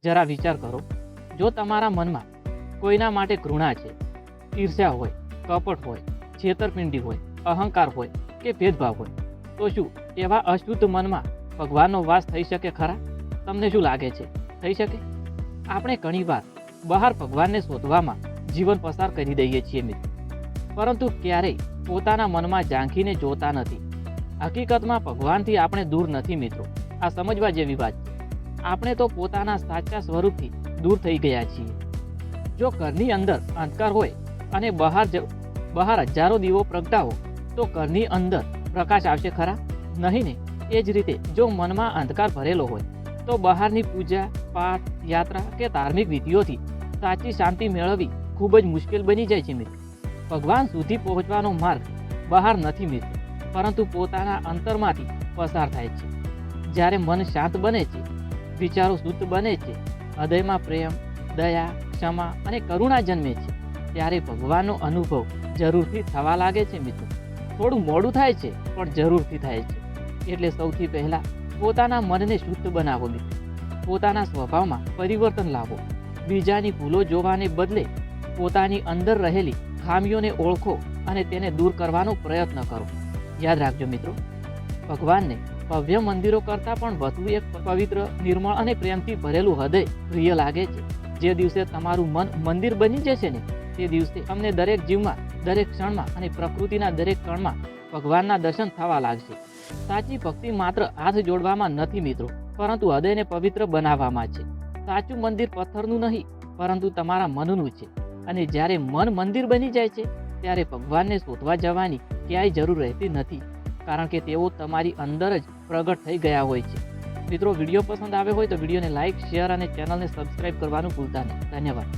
જરા વિચાર કરો, જો તમારા મનમાં કોઈના માટે ઘૃણા છે, ઈર્ષ્યા હોય, કપટ હોય, છેતરપિંડી હોય, અહંકાર હોય કે ભેદભાવ હોય, તો શું એવા અશુદ્ધ મનમાં ભગવાનનો વાસ થઈ શકે ખરા? તમને શું લાગે છે, થઈ શકે? આપણે ઘણીવાર બહાર ભગવાનને શોધવામાં જીવન પસાર કરી દઈએ છીએ મિત્રો, પરંતુ ક્યારેય પોતાના મનમાં ઝાંખીને જોતા નથી. હકીકતમાં ભગવાનથી આપણે દૂર નથી મિત્રો, આ સમજવા જેવી વાત છે. આપણે તો પોતાના સાચા સ્વરૂપથી દૂર થઈ ગયા છીએ. જો ઘરની અંદર અંધકાર હોય અને બહાર હજારો દીવો પ્રગટાવો તો ઘરની અંદર પ્રકાશ આવશે ખરા? નહીં ને. એ જ રીતે જો મનમાં અંધકાર ભરેલો હોય તો બહારની પૂજા, પાઠ, યાત્રા કે ધાર્મિક વિધિઓથી સાચી શાંતિ મેળવવી ખૂબ જ મુશ્કેલ બની જાય છે મિત્રો. ભગવાન સુધી પહોંચવાનો માર્ગ બહાર નથી મિત્રો, પરંતુ પોતાના અંતરમાંથી પસાર થાય છે. જ્યારે મન શાંત બને છે, વિચારો શુદ્ધ બને છે, હૃદયમાં પ્રેમ, દયા, ક્ષમા અને કરુણા જન્મે છે, ત્યારે ભગવાનનો અનુભવ જરૂરથી થવા લાગે છે મિત્રો. થોડું મોડું થાય છે પણ જરૂરથી થાય છે. એટલે સૌથી પહેલાં પોતાના મનને શુદ્ધ બનાવો મિત્રો. પોતાના સ્વભાવમાં પરિવર્તન લાવો. બીજાની ભૂલો જોવાને બદલે પોતાની અંદર રહેલી ખામીઓને ઓળખો અને તેને દૂર કરવાનો પ્રયત્ન કરો. યાદ રાખજો મિત્રો, ભગવાનને ભવ્ય મંદિરો કરતાં પણ વધુ એક પવિત્ર, નિર્મળ અને પ્રેમથી ભરેલું હૃદય પ્રિય લાગે છે. જે દિવસે તમારું મન મંદિર બની જશે ને, તે દિવસે તમને દરેક જીવમાં, દરેક ક્ષણમાં અને પ્રકૃતિના દરેક કણમાં ભગવાનના દર્શન થવા લાગશે. સાચી ભક્તિ માત્ર હાથ જોડવામાં નથી મિત્રો, પરંતુ હૃદયને પવિત્ર બનાવવામાં છે. સાચું મંદિર પથ્થરનું નહીં, પરંતુ તમારા મનનું છે. અને જ્યારે મન મંદિર બની જાય છે, ત્યારે ભગવાનને શોધવા જવાની ક્યાંય જરૂર રહેતી નથી, કારણ કે તેઓ તમારી અંદર જ પ્રગટ થઈ ગયા હોય છે. મિત્રો, વિડીયો પસંદ આવ્યો હોય તો વિડીયોને લાઇક, શેર અને ચેનલને સબસ્ક્રાઇબ કરવાનું ભૂલતા નહીં. ધન્યવાદ.